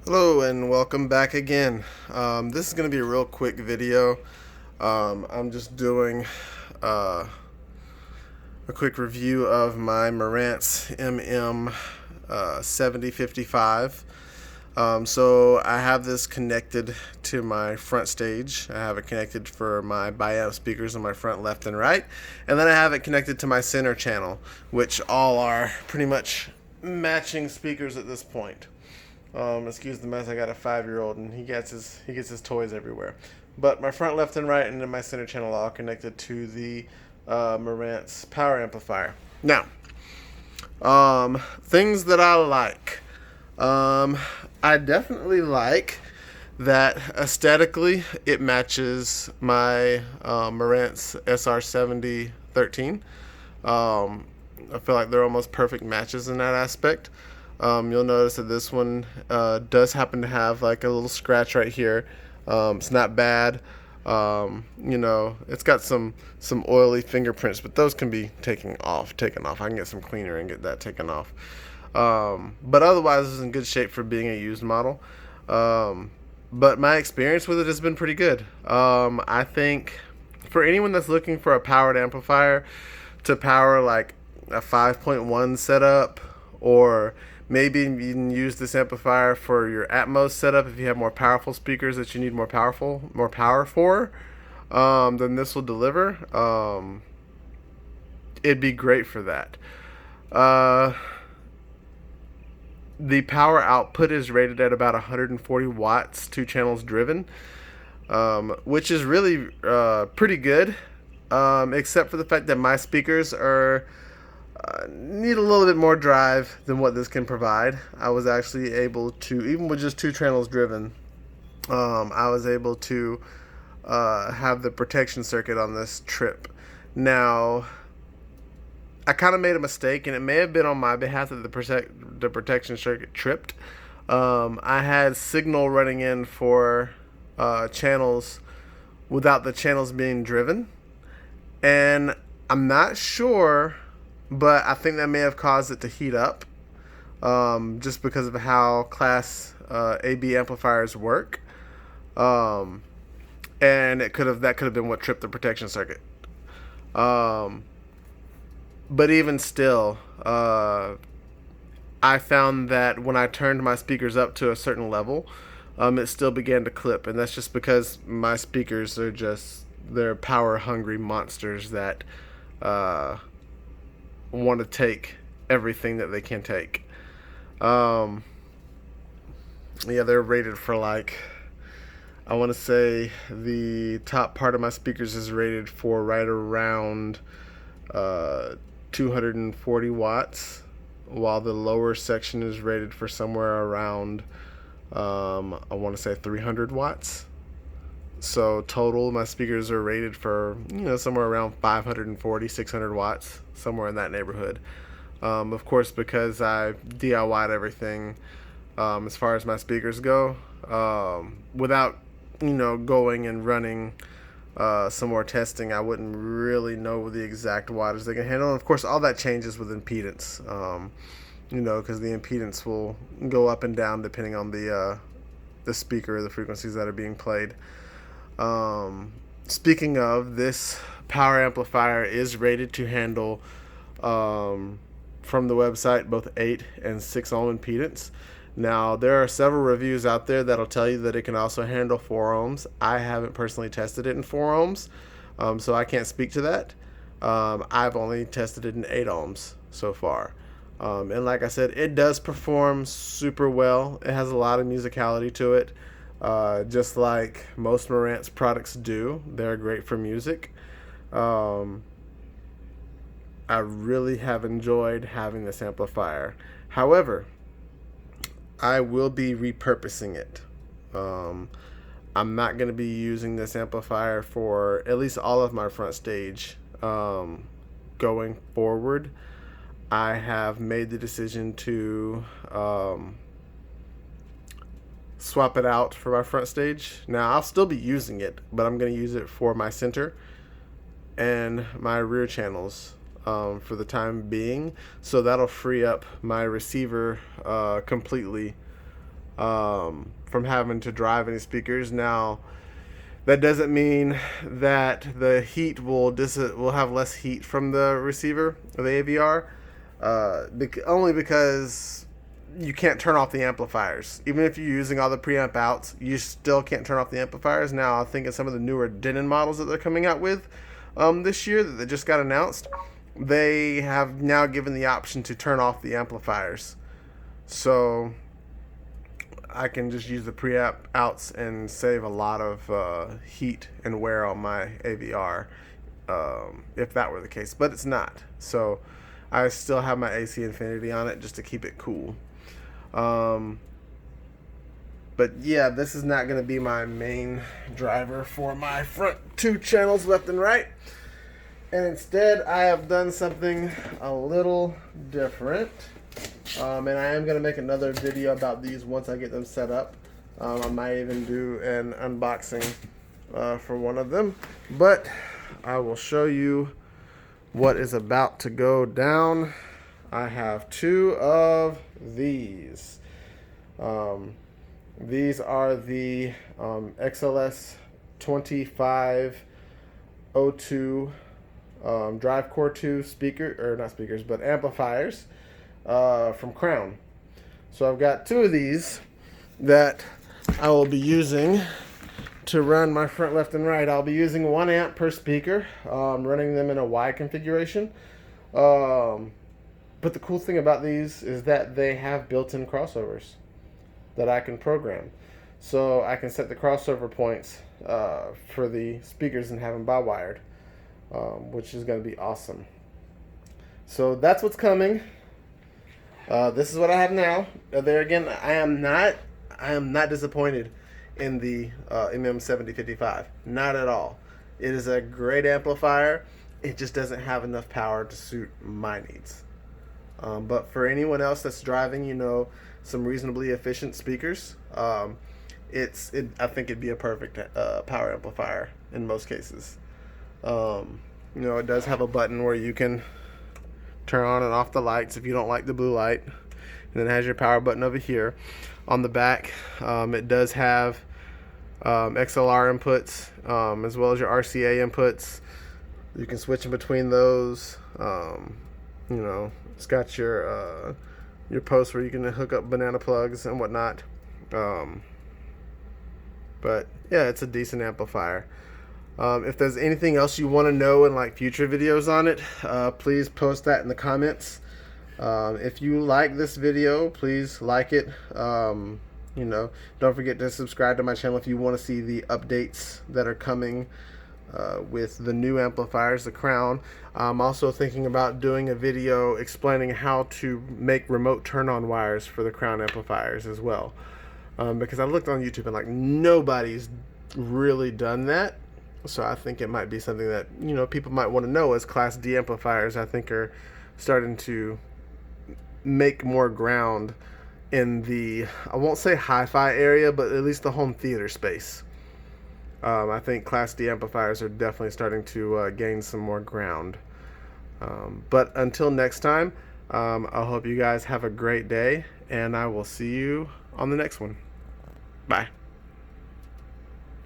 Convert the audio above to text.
Hello and welcome back again. This is going to be a real quick video. I'm just doing a quick review of my Marantz MM7055. So I have this connected to my front stage. I have it connected for my biamp speakers on my front left and right. And then I have it connected to my center channel, which all are pretty much matching speakers at this point. Excuse the mess. I got a 5-year-old and he gets his toys everywhere. But my front, left, and right, and then my center channel are all connected to the Marantz power amplifier. Now, things that I like. I definitely like that aesthetically it matches my Marantz SR7013. I feel like they're almost perfect matches in that aspect. You'll notice that this one does happen to have like a little scratch right here. It's not bad. It's got some oily fingerprints, but those can be taken off. I can get some cleaner and get that taken off. But otherwise, it's in good shape for being a used model. But my experience with it has been pretty good. I think for anyone that's looking for a powered amplifier to power like a 5.1 setup, or maybe you can use this amplifier for your Atmos setup if you have more powerful speakers that you need more power for, then this will deliver. It'd be great for that. The power output is rated at about 140 watts, 2 channels driven, which is really pretty good, except for the fact that my speakers need a little bit more drive than what this can provide. I was actually able to, even with just 2 channels driven, I was able to have the protection circuit on this trip. Now, I kind of made a mistake, and it may have been on my behalf that the protection circuit tripped. I had signal running in for channels without the channels being driven, and I'm not sure, but I think that may have caused it to heat up, just because of how Class AB amplifiers work, and that could have been what tripped the protection circuit. But even still, I found that when I turned my speakers up to a certain level, it still began to clip, and that's just because my speakers are they're power hungry monsters that want to take everything that they can take. Yeah, they're rated for like, I want to say the top part of my speakers is rated for right around 240 watts, while the lower section is rated for somewhere around I want to say 300 watts. So total, my speakers are rated for, somewhere around 540, 600 watts, somewhere in that neighborhood. Of course, because I DIY'd everything as far as my speakers go, without, going and running some more testing, I wouldn't really know the exact wattage they can handle. And of course, all that changes with impedance, because the impedance will go up and down depending on the speaker, the frequencies that are being played. Speaking of, this power amplifier is rated to handle, from the website, both 8 and 6 ohm impedance. Now, there are several reviews out there that'll tell you that it can also handle 4 ohms. I haven't personally tested it in 4 ohms, so I can't speak to that. I've only tested it in 8 ohms so far. And like I said, it does perform super well. It has a lot of musicality to it. Just like most Marantz products do. They're great for music. I really have enjoyed having this amplifier. However, I will be repurposing it. I'm not going to be using this amplifier for at least all of my front stage going forward. I have made the decision to swap it out for my front stage. Now, I'll still be using it, but I'm going to use it for my center and my rear channels for the time being. So that'll free up my receiver completely from having to drive any speakers. Now, that doesn't mean that the heat will have less heat from the receiver of the AVR, only because you can't turn off the amplifiers. Even if you're using all the preamp outs, you still can't turn off the amplifiers. Now, I think in some of the newer Denon models that they're coming out with this year that they just got announced, they have now given the option to turn off the amplifiers. So I can just use the preamp outs and save a lot of heat and wear on my AVR if that were the case, but it's not. So I still have my AC Infinity on it just to keep it cool. But yeah, this is not going to be my main driver for my front two channels left and right. And instead, I have done something a little different. And I am going to make another video about these once I get them set up. I might even do an unboxing for one of them. But I will show you what is about to go down. I have two of these. These are the XLS 2502 drivecore 2 amplifiers from Crown. So I've got two of these that I will be using to run my front left and right. I'll be using 1 amp per speaker, running them in a Y configuration. But the cool thing about these is that they have built-in crossovers that I can program. So I can set the crossover points for the speakers and have them bi-wired, which is going to be awesome. So that's what's coming. This is what I have now. There again, I am not disappointed in the MM7055. Not at all. It is a great amplifier. It just doesn't have enough power to suit my needs. But for anyone else that's driving, some reasonably efficient speakers, I think it'd be a perfect power amplifier in most cases. It does have a button where you can turn on and off the lights if you don't like the blue light, and then it has your power button over here. On the back, it does have XLR inputs as well as your RCA inputs. You can switch in between those. It's got your posts where you can hook up banana plugs and whatnot. But yeah, it's a decent amplifier. If there's anything else you want to know in future videos on it, please post that in the comments. If you like this video, please like it. Don't forget to subscribe to my channel if you want to see the updates that are coming with the new amplifiers, the Crown. I'm also thinking about doing a video explaining how to make remote turn-on wires for the Crown amplifiers as well. Because I looked on YouTube and nobody's really done that. So I think it might be something that people might want to know, as Class D amplifiers I think are starting to make more ground in the, I won't say hi-fi area, but at least the home theater space. I think Class D amplifiers are definitely starting to gain some more ground. But until next time, I hope you guys have a great day, and I will see you on the next one. Bye.